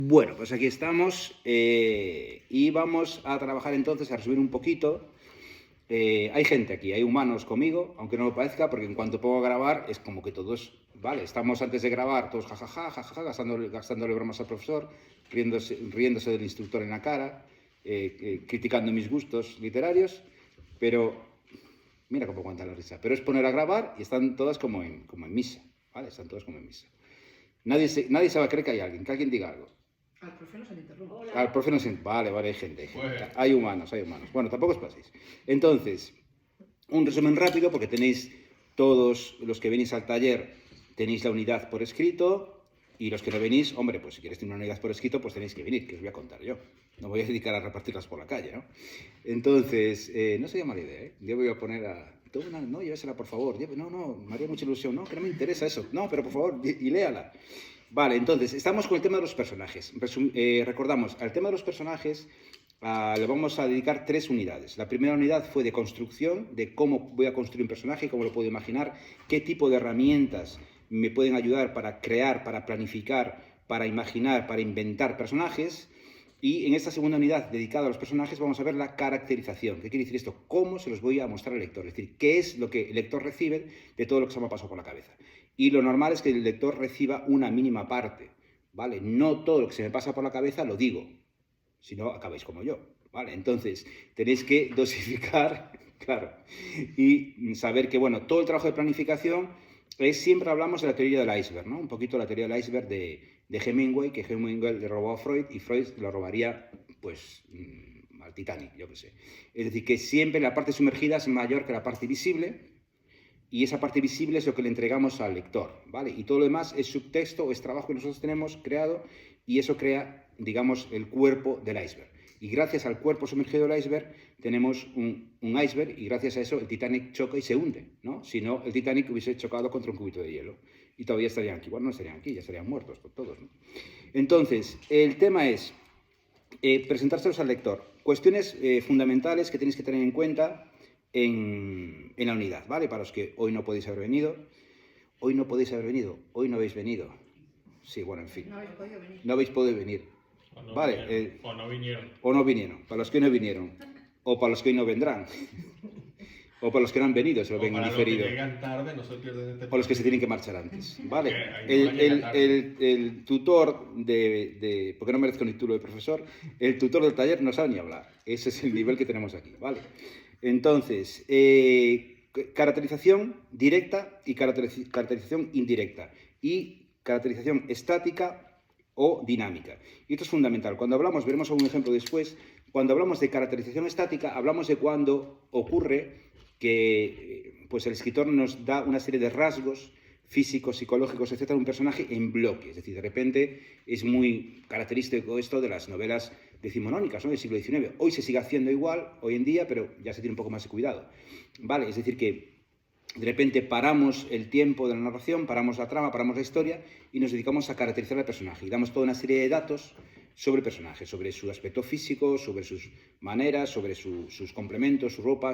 Bueno, pues aquí estamos y vamos a trabajar entonces, a resumir un poquito. Hay gente aquí, hay humanos conmigo, aunque no lo parezca, porque en cuanto pongo a grabar es como que todos, vale, estamos antes de grabar todos jajaja, jajaja, gastándole bromas al profesor, riéndose del instructor en la cara, criticando mis gustos literarios, pero mira cómo aguanta la risa. Pero es poner a grabar y están todas como en misa, ¿vale? Están todas como en misa. Nadie se va a creer que hay alguien, que alguien diga algo. Al profe no se le interrumpe. Al profe no se... Vale, hay gente. Hay humanos. Bueno, tampoco os paséis. Entonces, un resumen rápido, porque tenéis todos los que venís al taller, tenéis la unidad por escrito, y los que no venís, hombre, pues si queréis tener una unidad por escrito, pues tenéis que venir, que os voy a contar yo. No voy a dedicar a repartirlas por la calle, ¿no? Entonces, no sería mala idea, ¿eh? Yo voy a poner a... No, llévesela, por favor. No, me haría mucha ilusión. No, que no me interesa eso. No, pero por favor, y léala. Vale, entonces, estamos con el tema de los personajes. Recordamos, al tema de los personajes le vamos a dedicar 3 unidades. La primera unidad fue de construcción, de cómo voy a construir un personaje, cómo lo puedo imaginar, qué tipo de herramientas me pueden ayudar para crear, para planificar, para imaginar, para inventar personajes. Y en esta segunda unidad dedicada a los personajes vamos a ver la caracterización. ¿Qué quiere decir esto? ¿Cómo se los voy a mostrar al lector? Es decir, ¿qué es lo que el lector recibe de todo lo que se me ha pasado por la cabeza? Y lo normal es que el lector reciba una mínima parte, ¿vale? No todo lo que se me pasa por la cabeza lo digo, si no acabáis como yo, ¿vale? Entonces, tenéis que dosificar, claro, y saber que, bueno, todo el trabajo de planificación siempre hablamos de la teoría del iceberg, ¿no? Un poquito la teoría del iceberg de Hemingway, que Hemingway le robó a Freud y Freud lo robaría, pues, al Titanic, yo qué sé. Es decir, que siempre la parte sumergida es mayor que la parte visible, y esa parte visible es lo que le entregamos al lector, ¿vale? Y todo lo demás es subtexto, es trabajo que nosotros tenemos creado, y eso crea, digamos, el cuerpo del iceberg. Y gracias al cuerpo sumergido del iceberg tenemos un iceberg, y gracias a eso el Titanic choca y se hunde, ¿no? Si no, el Titanic hubiese chocado contra un cubito de hielo y todavía estarían aquí. Bueno, no estarían aquí, ya estarían muertos todos, ¿no? Entonces, el tema es presentárselos al lector. Cuestiones fundamentales que tenéis que tener en cuenta en la unidad, ¿vale? Para los que hoy no podéis haber venido. Hoy no podéis haber venido, hoy no habéis venido. Sí, bueno, en fin. No habéis podido venir. No habéis podido venir. O no Vale. Vinieron, o no vinieron. O no vinieron. Para los que no vinieron. O para los que hoy no vendrán. O para los que no han venido, se lo ven diferido. Los que llegan tarde, no se pierden este o los que se tienen que marchar antes. ¿Vale? Okay, el tutor porque no merezco ni título de profesor, el tutor del taller no sabe ni hablar. Ese es el nivel que tenemos aquí, ¿vale? Entonces, caracterización directa y caracterización indirecta. Y caracterización estática o dinámica. Y esto es fundamental. Cuando hablamos, veremos algún ejemplo después, cuando hablamos de caracterización estática, hablamos de cuando ocurre que pues el escritor nos da una serie de rasgos físicos, psicológicos, etcétera, de un personaje en bloque. Es decir, de repente es muy característico esto de las novelas decimonónicas, ¿no?, del siglo XIX. Hoy se sigue haciendo igual, hoy en día, pero ya se tiene un poco más de cuidado. ¿Vale? Es decir, que de repente paramos el tiempo de la narración, paramos la trama, paramos la historia y nos dedicamos a caracterizar al personaje. Y damos toda una serie de datos sobre el personaje, sobre su aspecto físico, sobre sus maneras, sobre sus complementos, su ropa,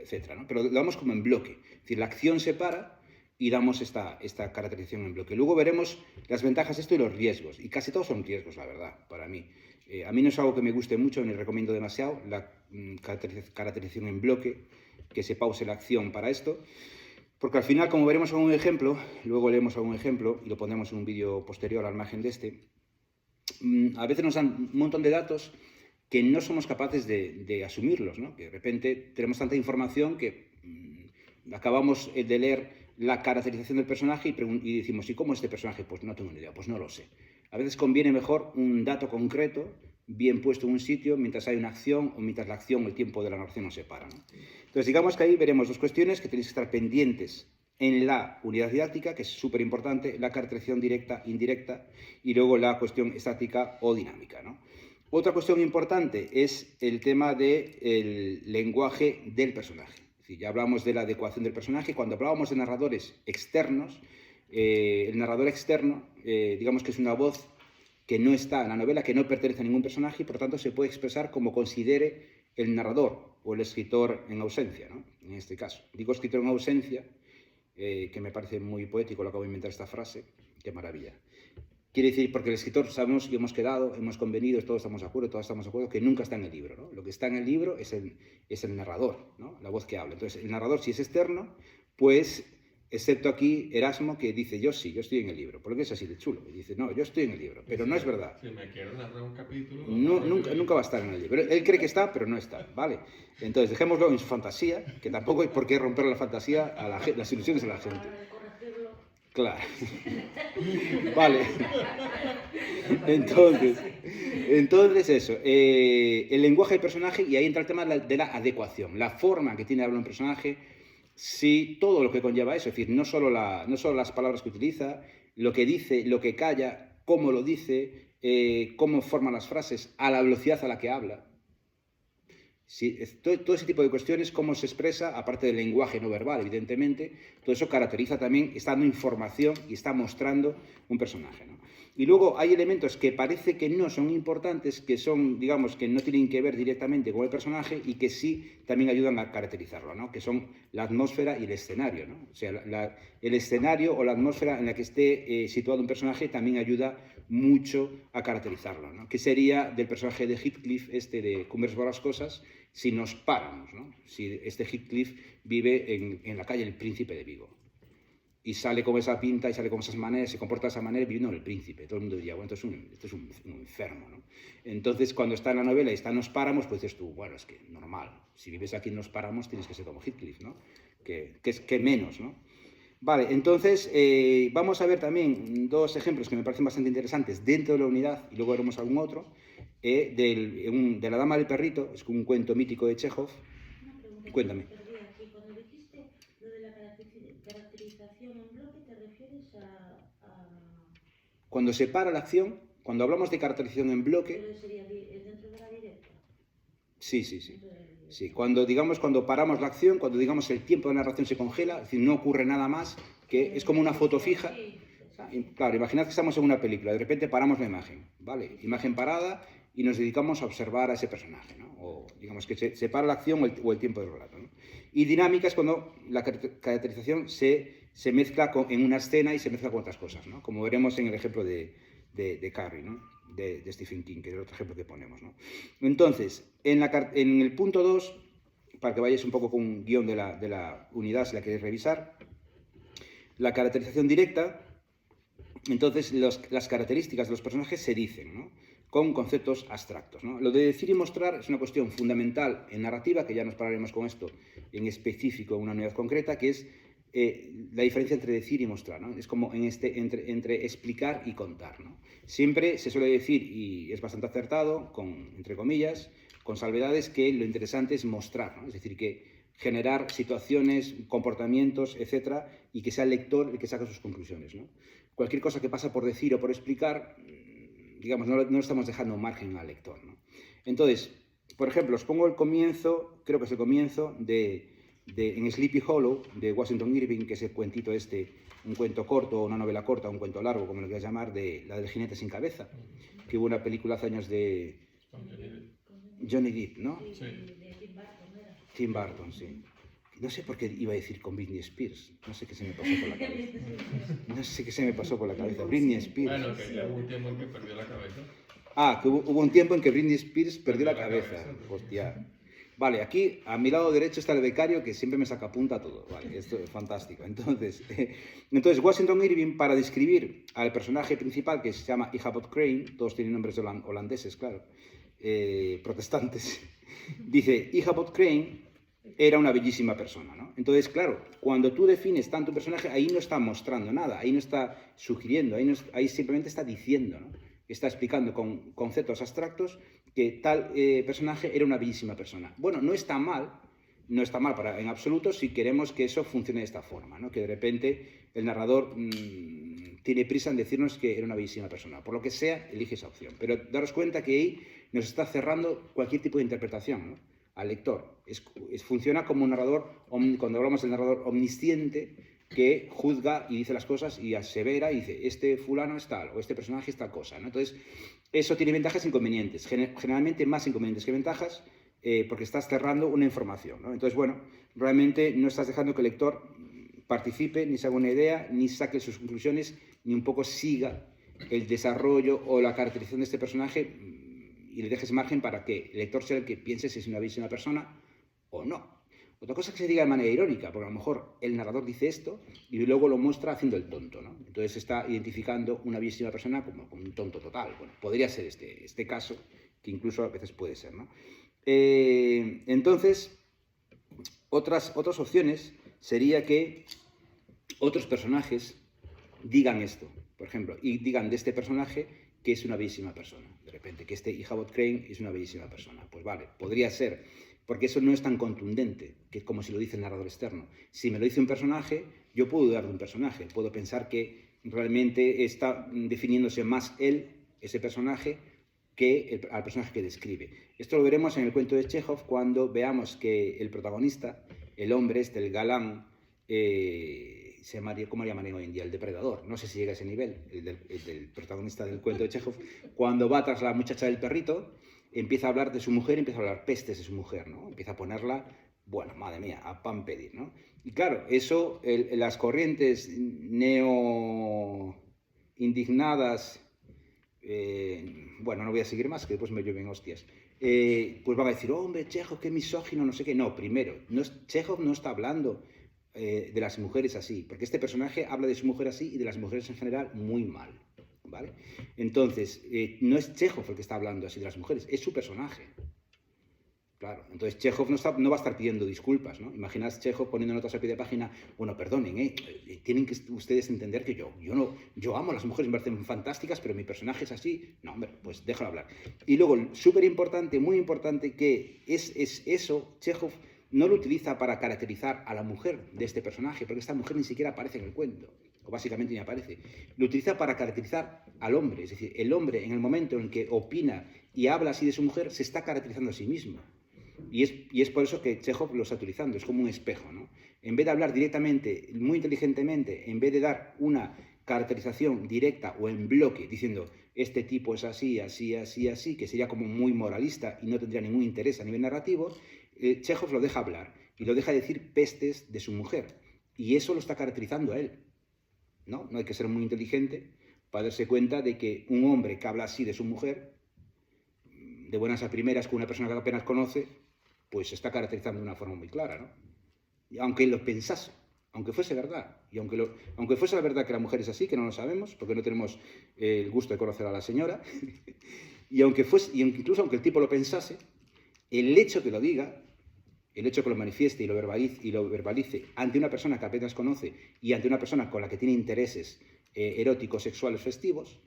etcétera, ¿no? Pero lo damos como en bloque. Es decir, la acción se para y damos esta caracterización en bloque. Luego veremos las ventajas de esto y los riesgos. Y casi todos son riesgos, la verdad, para mí. A mí no es algo que me guste mucho, ni recomiendo demasiado, la caracterización en bloque, que se pause la acción para esto. Porque al final, como veremos algún ejemplo, luego leemos algún ejemplo y lo pondremos en un vídeo posterior al margen de este, a veces nos dan un montón de datos que no somos capaces de asumirlos, ¿no? Que de repente tenemos tanta información que acabamos de leer la caracterización del personaje y decimos, ¿y cómo es este personaje? Pues no tengo ni idea, pues no lo sé. A veces conviene mejor un dato concreto, bien puesto en un sitio, mientras hay una acción o mientras la acción o el tiempo de la narración no se para, ¿no? Entonces, digamos que ahí veremos 2 cuestiones que tenéis que estar pendientes en la unidad didáctica, que es súper importante, la caracterización directa, indirecta, y luego la cuestión estática o dinámica, ¿no? Otra cuestión importante es el tema del lenguaje del personaje. Es decir, ya hablamos de la adecuación del personaje. Cuando hablábamos de narradores externos, el narrador externo, digamos que es una voz que no está en la novela, que no pertenece a ningún personaje y por tanto se puede expresar como considere el narrador o el escritor en ausencia, ¿no? En este caso. Digo escritor en ausencia, que me parece muy poético, lo acabo de inventar esta frase, qué maravilla. Quiere decir, porque el escritor sabemos que hemos quedado, hemos convenido, todos estamos de acuerdo, que nunca está en el libro, ¿no? Lo que está en el libro es el narrador, ¿no? La voz que habla. Entonces, el narrador, si es externo, pues, excepto aquí Erasmo, que dice, yo sí, yo estoy en el libro, porque es así de chulo. Y dice, no, yo estoy en el libro, pero no es verdad. Si me quiero narrar un capítulo... Nunca va a estar en el libro. Él cree que está, pero no está, ¿vale? Entonces, dejémoslo en su fantasía, que tampoco hay por qué romper la fantasía a las ilusiones de la gente. Claro. Vale. Entonces eso. El lenguaje del personaje, y ahí entra el tema de la adecuación. La forma que tiene de hablar un personaje, sí, todo lo que conlleva eso. Es decir, no solo las palabras que utiliza, lo que dice, lo que calla, cómo lo dice, cómo forma las frases, a la velocidad a la que habla. Sí, todo ese tipo de cuestiones, cómo se expresa, aparte del lenguaje no verbal, evidentemente, todo eso caracteriza también, está dando información y está mostrando un personaje, ¿no? Y luego hay elementos que parece que no son importantes, que son, digamos, que no tienen que ver directamente con el personaje y que sí también ayudan a caracterizarlo, ¿no? Que son la atmósfera y el escenario, ¿no? O sea, el escenario o la atmósfera en la que esté situado un personaje también ayuda mucho a caracterizarlo, ¿no? Que sería del personaje de Heathcliff, de Cumbres Borrascosas, si nos paramos, ¿no? Si este Heathcliff vive en la calle El Príncipe de Vigo y sale con esa pinta y sale con esas maneras, se comporta de esa manera viviendo en El Príncipe, todo el mundo diría, bueno, esto es un enfermo, ¿no? Entonces, cuando está en la novela y está en Nos Páramos, pues dices tú, bueno, es que normal, si vives aquí en Nos Páramos tienes que ser como Heathcliff, ¿no? Que menos, ¿no? Vale, entonces vamos a ver también dos ejemplos que me parecen bastante interesantes dentro de la unidad, y luego veremos algún otro, de La Dama del Perrito, es un cuento mítico de Chekhov. Cuéntame. Cuando dijiste lo de la caracterización en bloque, ¿te refieres a...? Cuando se para la acción, cuando hablamos de caracterización en bloque... ¿Pero sería dentro de la directa? Sí. Sí, cuando paramos la acción, cuando digamos el tiempo de narración se congela, es decir, no ocurre nada más, que es como una foto fija. Claro, imaginad que estamos en una película, de repente paramos la imagen, ¿vale? Imagen parada y nos dedicamos a observar a ese personaje, ¿no? O digamos que se para la acción o el tiempo del relato, ¿no? Y dinámica es cuando la caracterización se mezcla en una escena y se mezcla con otras cosas, ¿no? Como veremos en el ejemplo de Carrie, ¿no? De Stephen King, que es el otro ejemplo que ponemos, ¿no? Entonces, en el punto 2, para que vayáis un poco con un guión de la unidad, si la queréis revisar, la caracterización directa, entonces las características de los personajes se dicen, ¿no? Con conceptos abstractos, ¿no? Lo de decir y mostrar es una cuestión fundamental en narrativa, que ya nos pararemos con esto en específico en una unidad concreta, que es la diferencia entre decir y mostrar, ¿no? Es como entre explicar y contar, ¿no? Siempre se suele decir, y es bastante acertado, entre comillas, con salvedades, que lo interesante es mostrar, ¿no? Es decir, que generar situaciones, comportamientos, etcétera, y que sea el lector el que saque sus conclusiones, ¿no? Cualquier cosa que pasa por decir o por explicar, digamos, no estamos dejando margen al lector, ¿no? Entonces, por ejemplo, os pongo el comienzo, creo que es el comienzo en Sleepy Hollow, de Washington Irving, que es el cuentito un cuento corto, una novela corta, un cuento largo, como lo quieras llamar, la del jinete sin cabeza, que hubo una película hace años de Johnny Depp, ¿no? Sí. Tim Burton, sí. No sé por qué iba a decir con Britney Spears. No sé qué se me pasó por la cabeza. Britney Spears. Bueno, que ya hubo un tiempo en que perdió la cabeza. Que hubo un tiempo en que Britney Spears perdió la cabeza. Hostia. Vale, aquí a mi lado derecho está el becario que siempre me saca punta a todo. Vale, esto es fantástico. Entonces Washington Irving, para describir al personaje principal, que se llama Ichabod Crane, todos tienen nombres holandeses, claro, protestantes, dice, Ichabod Crane era una bellísima persona, ¿no? Entonces, claro, cuando tú defines tanto un personaje, ahí no está mostrando nada, ahí no está sugiriendo, ahí simplemente está diciendo, ¿no? Está explicando con conceptos abstractos que tal personaje era una bellísima persona. Bueno, no está mal en absoluto si queremos que eso funcione de esta forma, ¿no? Que de repente el narrador tiene prisa en decirnos que era una bellísima persona. Por lo que sea, elige esa opción. Pero daros cuenta que ahí nos está cerrando cualquier tipo de interpretación, ¿no? Al lector. Funciona como un narrador, cuando hablamos del narrador omnisciente, que juzga y dice las cosas y asevera y dice, este fulano es tal, o este personaje es tal cosa, ¿no? Entonces, eso tiene ventajas e inconvenientes. Generalmente más inconvenientes que ventajas, porque estás cerrando una información, ¿no? Entonces, bueno, realmente no estás dejando que el lector participe, ni se haga una idea, ni saque sus conclusiones, ni un poco siga el desarrollo o la caracterización de este personaje y le dejes margen para que el lector sea el que piense si es una bellísima persona o no. Otra cosa es que se diga de manera irónica, porque a lo mejor el narrador dice esto y luego lo muestra haciendo el tonto, ¿no? Entonces está identificando una bellísima persona como un tonto total. Bueno, podría ser este caso, que incluso a veces puede ser, ¿no? Entonces, otras opciones sería que otros personajes digan esto, por ejemplo, y digan de este personaje que es una bellísima persona. De repente, que este Ichabod Crane es una bellísima persona. Pues vale, podría ser, porque eso no es tan contundente, que como si lo dice el narrador externo. Si me lo dice un personaje, yo puedo dudar de un personaje, puedo pensar que realmente está definiéndose más él, ese personaje, que al personaje que describe. Esto lo veremos en el cuento de Chekhov cuando veamos que el protagonista, el hombre, el galán, se llamaría, ¿cómo le llaman hoy en día? El depredador. No sé si llega a ese nivel, el del protagonista del cuento de Chekhov. Cuando va tras la muchacha del perrito, empieza a hablar de su mujer, empieza a hablar pestes de su mujer, ¿no? Empieza a ponerla, bueno, madre mía, a pan pedir, ¿no? Y claro, eso, las corrientes neo-indignadas, bueno, no voy a seguir más, que después me llueven hostias, pues van a decir, oh, hombre, Chekhov, qué misógino, no sé qué. No, primero, Chekhov no está hablando de las mujeres así, porque este personaje habla de su mujer así y de las mujeres en general muy mal, ¿vale? Entonces, no es Chekhov el que está hablando así de las mujeres, es su personaje. Claro, entonces Chekhov no va a estar pidiendo disculpas, ¿no? Imaginad Chekhov poniendo notas a pie de página, bueno, perdonen, tienen que ustedes entender que yo amo a las mujeres, me parecen fantásticas, pero mi personaje es así. No, hombre, pues déjalo hablar. Y luego, súper importante, muy importante, que es eso, Chekhov no lo utiliza para caracterizar a la mujer de este personaje, porque esta mujer ni siquiera aparece en el cuento, o básicamente ni aparece. Lo utiliza para caracterizar al hombre, es decir, el hombre en el momento en que opina y habla así de su mujer, se está caracterizando a sí mismo. Y es por eso que Chekhov lo está utilizando, es como un espejo, ¿no? En vez de hablar directamente, muy inteligentemente, en vez de dar una caracterización directa o en bloque, diciendo, este tipo es así, así, así, así, que sería como muy moralista y no tendría ningún interés a nivel narrativo, Chekhov lo deja hablar y lo deja decir pestes de su mujer. Y eso lo está caracterizando a él, ¿no? No hay que ser muy inteligente para darse cuenta de que un hombre que habla así de su mujer, de buenas a primeras, con una persona que apenas conoce, pues se está caracterizando de una forma muy clara, ¿no? Y aunque él lo pensase, aunque fuese verdad, y aunque fuese la verdad que la mujer es así, que no lo sabemos, porque no tenemos el gusto de conocer a la señora, y incluso aunque el tipo lo pensase, el hecho que lo diga, el hecho que lo manifieste y lo verbalice ante una persona que apenas conoce y ante una persona con la que tiene intereses eróticos, sexuales, festivos,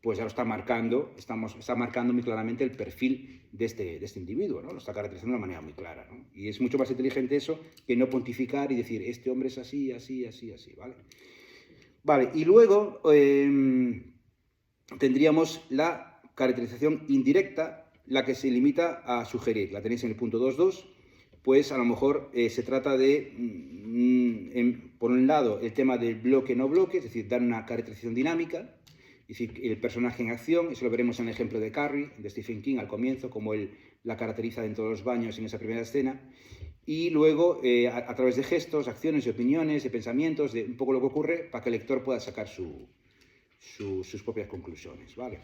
pues ya lo está marcando, está marcando muy claramente el perfil de este individuo, ¿no? Lo está caracterizando de una manera muy clara, ¿no? Y es mucho más inteligente eso que no pontificar y decir, este hombre es así, así, así, así, ¿vale? Vale, y luego tendríamos la caracterización indirecta, la que se limita a sugerir. La tenéis en el punto 2.2, pues a lo mejor se trata de, por un lado, el tema del bloque-no bloque, es decir, dar una caracterización dinámica, es decir, el personaje en acción, eso lo veremos en el ejemplo de Carrie, de Stephen King, al comienzo, como él la caracteriza dentro de los baños en esa primera escena, y luego a través de gestos, acciones, de opiniones, de pensamientos, de un poco lo que ocurre, para que el lector pueda sacar sus propias conclusiones, ¿vale?